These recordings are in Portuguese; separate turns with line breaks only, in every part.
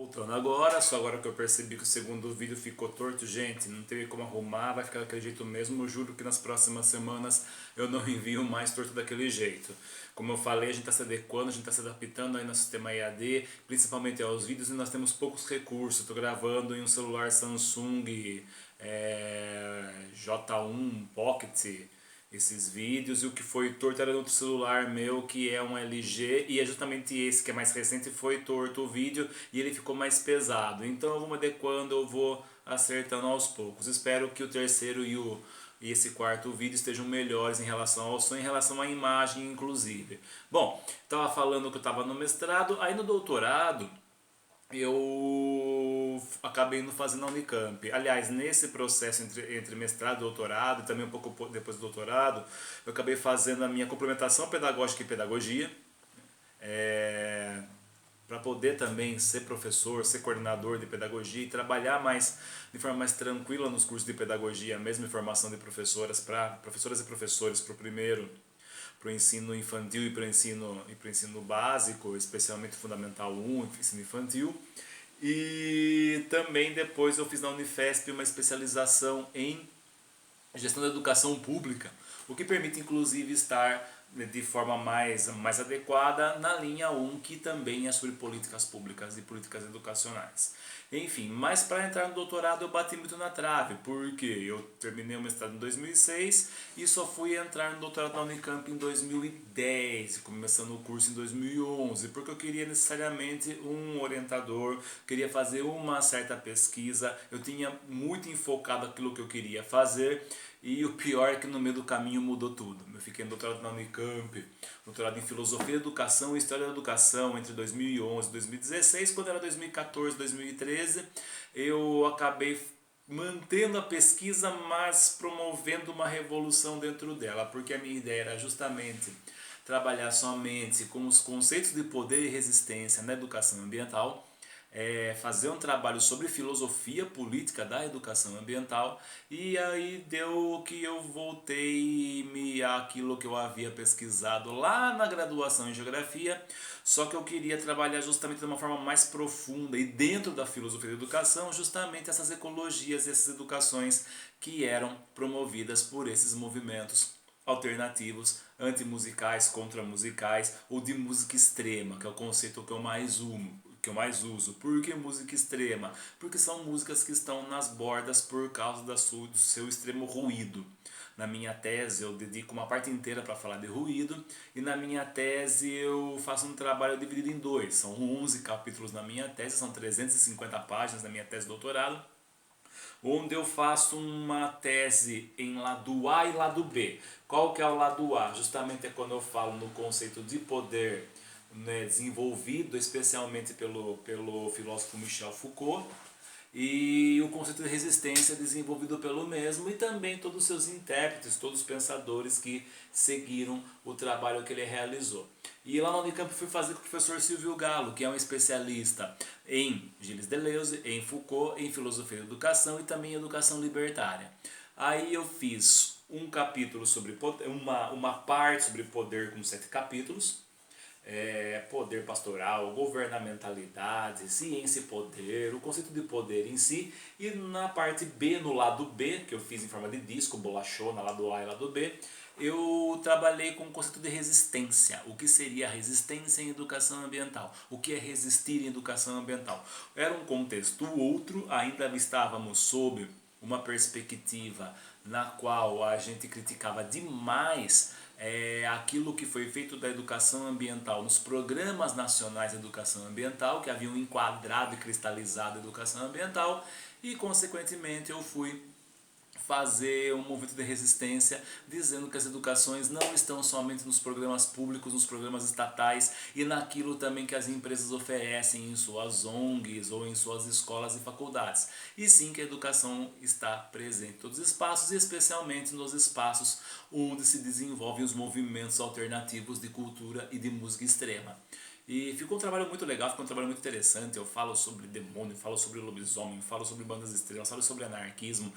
Voltando agora, só agora que eu percebi que o segundo vídeo ficou torto, gente, não teve como arrumar, vai ficar daquele jeito mesmo, eu juro que nas próximas semanas eu não envio mais torto daquele jeito. Como eu falei, a gente está se adequando, a gente está se adaptando aí no sistema EAD, principalmente aos vídeos, e nós temos poucos recursos. Estou gravando em um celular Samsung J1 Pocket, esses vídeos, e o que foi torto era no outro celular meu que é um LG, e é justamente esse que é mais recente, foi torto o vídeo e ele ficou mais pesado. Então eu vou me adequando, eu vou acertando aos poucos. Espero que o terceiro e esse quarto vídeo estejam melhores em relação ao som, em relação à imagem inclusive. Bom, estava falando que eu estava no mestrado, aí no doutorado eu acabei não fazendo a Unicamp. Aliás, nesse processo entre mestrado e doutorado, e também um pouco depois do doutorado, eu acabei fazendo a minha complementação pedagógica e pedagogia, para poder também ser professor, ser coordenador de pedagogia e trabalhar mais de forma mais tranquila nos cursos de pedagogia, mesmo em formação de professoras para professoras e professores para o primeiro, para o ensino infantil e para o ensino básico, especialmente Fundamental 1, ensino infantil. E também depois eu fiz na Unifesp uma especialização em gestão da educação pública, o que permite inclusive estar de forma mais adequada na linha 1, que também é sobre políticas públicas e políticas educacionais. Enfim, mas para entrar no doutorado eu bati muito na trave, porque eu terminei o mestrado em 2006 e só fui entrar no doutorado na Unicamp em 2010, começando o curso em 2011, porque eu queria necessariamente um orientador, queria fazer uma certa pesquisa, eu tinha muito enfocado aquilo que eu queria fazer. E o pior é que no meio do caminho mudou tudo. Eu fiquei no doutorado na Unicamp, doutorado em Filosofia da Educação e História da Educação entre 2011 e 2016. Quando era 2014, 2013, eu acabei mantendo a pesquisa, mas promovendo uma revolução dentro dela, porque a minha ideia era justamente trabalhar somente com os conceitos de poder e resistência na educação ambiental, fazer um trabalho sobre filosofia política da educação ambiental, e aí deu que eu voltei àquilo que eu havia pesquisado lá na graduação em geografia, só que eu queria trabalhar justamente de uma forma mais profunda e dentro da filosofia da educação, justamente essas ecologias e essas educações que eram promovidas por esses movimentos alternativos, antimusicais, contramusicais ou de música extrema, que é o conceito que eu mais uso. Por que música extrema? Porque são músicas que estão nas bordas por causa do seu extremo ruído. Na minha tese eu dedico uma parte inteira para falar de ruído, e na minha tese eu faço um trabalho dividido em dois. São 11 capítulos na minha tese, são 350 páginas na minha tese de doutorado, onde eu faço uma tese em lado A e lado B. Qual que é o lado A? Justamente é quando eu falo no conceito de poder, né, desenvolvido especialmente pelo filósofo Michel Foucault, e o conceito de resistência desenvolvido pelo mesmo, e também todos os seus intérpretes, todos os pensadores que seguiram o trabalho que ele realizou. E lá na Unicamp fui fazer com o professor Silvio Galo, que é um especialista em Gilles Deleuze, em Foucault, em filosofia da educação e também em educação libertária. Aí eu fiz um capítulo sobre uma parte sobre poder com 7 capítulos, poder pastoral, governamentalidade, ciência e poder, o conceito de poder em si, e na parte B, no lado B, que eu fiz em forma de disco, bolachona, lado A e lado B, eu trabalhei com o conceito de resistência. O que seria resistência em educação ambiental? O que é resistir em educação ambiental? Era um contexto outro, ainda estávamos sob uma perspectiva na qual a gente criticava demais aquilo que foi feito da educação ambiental nos programas nacionais de educação ambiental, que haviam enquadrado e cristalizado a educação ambiental, e consequentemente eu fui fazer um movimento de resistência, dizendo que as educações não estão somente nos programas públicos, nos programas estatais e naquilo também que as empresas oferecem em suas ONGs ou em suas escolas e faculdades, e sim que a educação está presente em todos os espaços, e especialmente nos espaços onde se desenvolvem os movimentos alternativos de cultura e de música extrema. E ficou um trabalho muito legal, ficou um trabalho muito interessante. Eu falo sobre demônio, falo sobre lobisomem, falo sobre bandas estrelas, falo sobre anarquismo.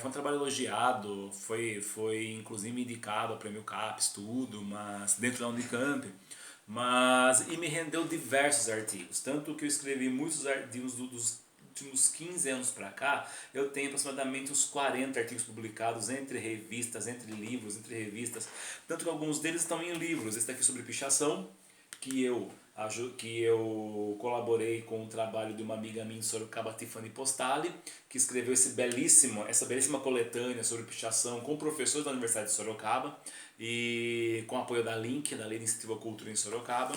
Foi um trabalho elogiado, foi inclusive indicado ao Prêmio CAPES, tudo, mas dentro da Unicamp. E me rendeu diversos artigos, tanto que eu escrevi muitos artigos dos últimos 15 anos para cá. Eu tenho aproximadamente uns 40 artigos publicados entre revistas, entre livros, entre revistas, tanto que alguns deles estão em livros. Esse daqui é sobre pichação, que eu colaborei com o trabalho de uma amiga minha em Sorocaba, Tiffany Postali, que escreveu essa belíssima coletânea sobre pichação com professores da Universidade de Sorocaba e com apoio da LINC, da Lei de Incentivo à Cultura em Sorocaba.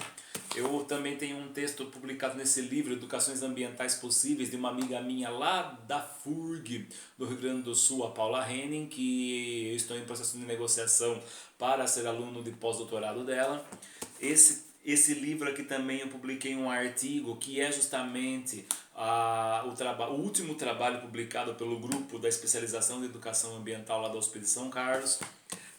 Eu também tenho um texto publicado nesse livro, Educações Ambientais Possíveis, de uma amiga minha lá da FURG, do Rio Grande do Sul, a Paula Henning, que eu estou em processo de negociação para ser aluno de pós-doutorado dela. Esse livro aqui também eu publiquei um artigo que é justamente o último trabalho publicado pelo grupo da especialização de educação ambiental lá da USP de São Carlos.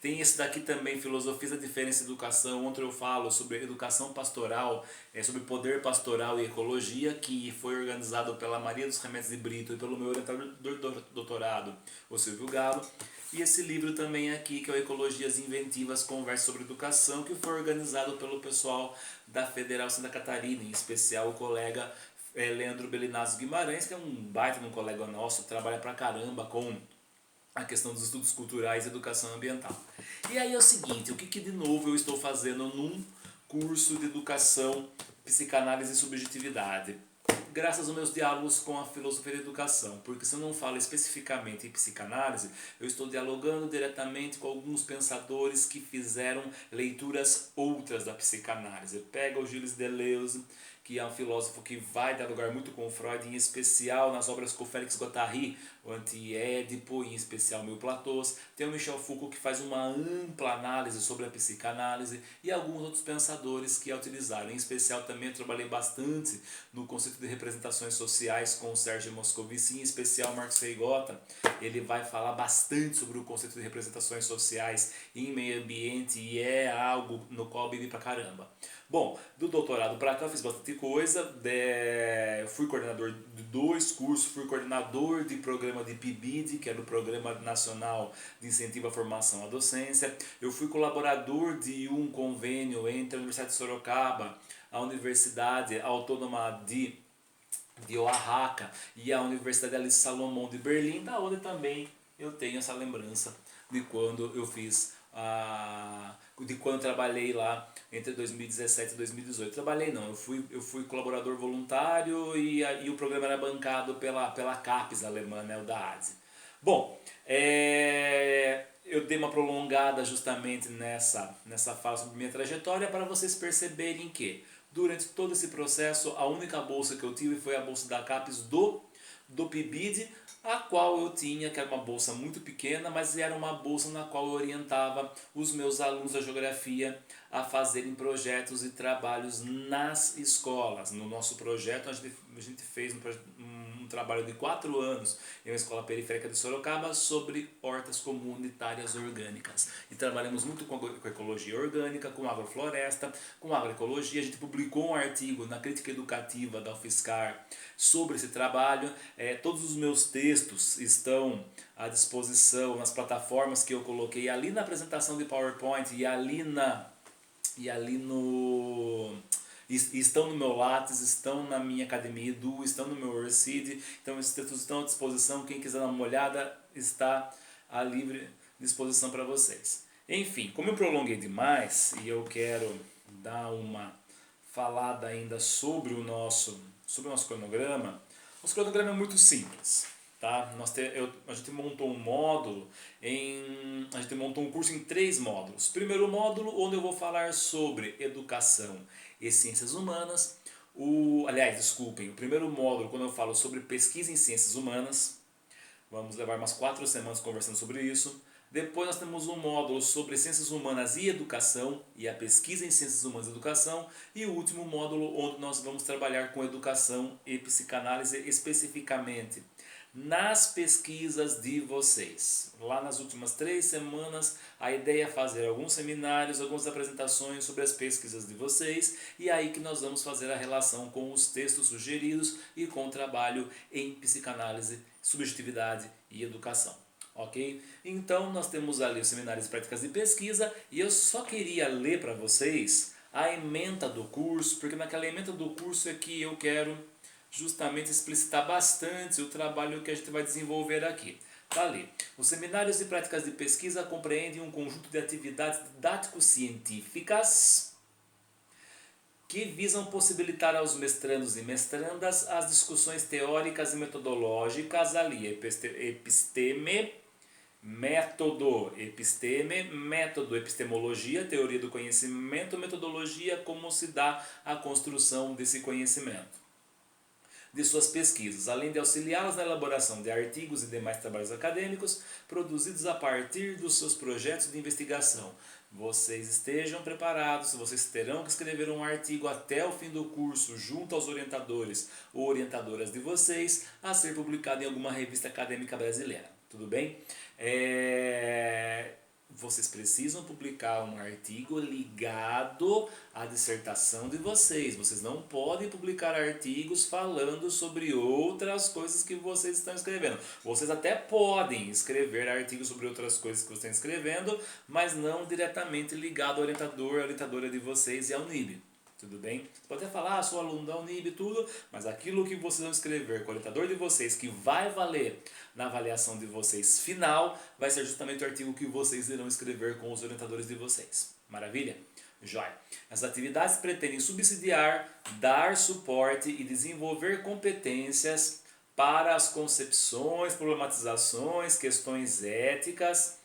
Tem esse daqui também, Filosofias da Diferença e Educação, onde eu falo sobre educação pastoral, sobre poder pastoral e ecologia, que foi organizado pela Maria dos Remédios de Brito e pelo meu orientador do doutorado, o Silvio Galo. E esse livro também aqui, que é o Ecologias Inventivas, Conversa sobre Educação, que foi organizado pelo pessoal da Federal Santa Catarina, em especial o colega Leandro Belinazzo Guimarães, que é um baita de um colega nosso, trabalha pra caramba com a questão dos estudos culturais e educação ambiental. E aí é o seguinte, o que de novo eu estou fazendo num curso de educação, psicanálise e subjetividade? Graças aos meus diálogos com a filosofia da educação, porque se eu não falo especificamente em psicanálise, eu estou dialogando diretamente com alguns pensadores que fizeram leituras outras da psicanálise. Pega o Gilles Deleuze, que é um filósofo que vai dialogar muito com Freud, em especial nas obras com Félix Guattari, o Anti-Édipo, em especial Mil Platôs. Tem o Michel Foucault, que faz uma ampla análise sobre a psicanálise, e alguns outros pensadores que a utilizaram. Em especial também eu trabalhei bastante no conceito de representações sociais com o Sérgio Moscovici, em especial Marcos Feigota. Ele vai falar bastante sobre o conceito de representações sociais em meio ambiente, e é algo no qual eu bebi pra caramba. Bom, do doutorado para cá eu fiz bastante coisa, fui coordenador de 2 cursos, fui coordenador de programa de PIBID, que era o Programa Nacional de Incentivo à Formação à Docência, eu fui colaborador de um convênio entre a Universidade de Sorocaba, a Universidade Autônoma de Oaxaca e a Universidade Alice Salomão de Berlim, da onde também eu tenho essa lembrança de quando eu fiz de quando eu trabalhei lá entre 2017 e 2018. Trabalhei não, eu fui colaborador voluntário e o programa era bancado pela CAPES alemã, né, o da ADSE. Bom, eu dei uma prolongada justamente nessa fala sobre minha trajetória para vocês perceberem que durante todo esse processo a única bolsa que eu tive foi a bolsa da CAPES do PIBID, a qual eu tinha, que era uma bolsa muito pequena, mas era uma bolsa na qual eu orientava os meus alunos da geografia a fazerem projetos e trabalhos nas escolas. No nosso projeto a gente fez um trabalho de 4 anos em uma escola periférica de Sorocaba sobre hortas comunitárias orgânicas. E trabalhamos muito com ecologia orgânica, com agrofloresta, com agroecologia. A gente publicou um artigo na Crítica Educativa da UFSCar sobre esse trabalho. Todos os meus textos estão à disposição nas plataformas que eu coloquei ali na apresentação de PowerPoint estão no meu Lattes, estão na minha Academia Edu, estão no meu Orcid. Então esses textos estão à disposição, quem quiser dar uma olhada está à livre disposição para vocês. Enfim, como eu prolonguei demais e eu quero dar uma falada ainda sobre o nosso cronograma. Nosso cronograma é muito simples. Tá? A gente montou um curso em 3 módulos. Primeiro módulo, onde eu vou falar sobre educação e ciências humanas. O primeiro módulo, quando eu falo sobre pesquisa em ciências humanas, vamos levar umas 4 semanas conversando sobre isso. Depois nós temos um módulo sobre ciências humanas e educação, e a pesquisa em ciências humanas e educação. E o último módulo, onde nós vamos trabalhar com educação e psicanálise especificamente nas pesquisas de vocês. Lá nas últimas 3 semanas, a ideia é fazer alguns seminários, algumas apresentações sobre as pesquisas de vocês, e aí que nós vamos fazer a relação com os textos sugeridos e com o trabalho em psicanálise, subjetividade e educação. Ok? Então nós temos ali os seminários de práticas de pesquisa, e eu só queria ler para vocês a ementa do curso, porque naquela ementa do curso é que eu quero justamente explicitar bastante o trabalho que a gente vai desenvolver aqui. Tá ali. Os seminários e práticas de pesquisa compreendem um conjunto de atividades didático-científicas que visam possibilitar aos mestrandos e mestrandas as discussões teóricas e metodológicas ali, episteme, método, epistemologia, teoria do conhecimento, metodologia, como se dá a construção desse conhecimento, de suas pesquisas, além de auxiliá-las na elaboração de artigos e demais trabalhos acadêmicos produzidos a partir dos seus projetos de investigação. Vocês estejam preparados, vocês terão que escrever um artigo até o fim do curso junto aos orientadores ou orientadoras de vocês a ser publicado em alguma revista acadêmica brasileira. Tudo bem? Vocês precisam publicar um artigo ligado à dissertação de vocês. Vocês não podem publicar artigos falando sobre outras coisas que vocês estão escrevendo. Vocês até podem escrever artigos sobre outras coisas que vocês estão escrevendo, mas não diretamente ligado ao orientador, à orientadora de vocês e ao NIB. Tudo bem? Você pode até falar, sou aluno da Unib e tudo, mas aquilo que vocês vão escrever com o orientador de vocês, que vai valer na avaliação de vocês final, vai ser justamente o artigo que vocês irão escrever com os orientadores de vocês. Maravilha? Joia! As atividades pretendem subsidiar, dar suporte e desenvolver competências para as concepções, problematizações, questões éticas,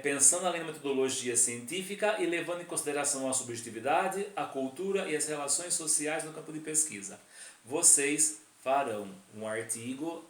pensando além da metodologia científica e levando em consideração a subjetividade, a cultura e as relações sociais no campo de pesquisa. Vocês farão um artigo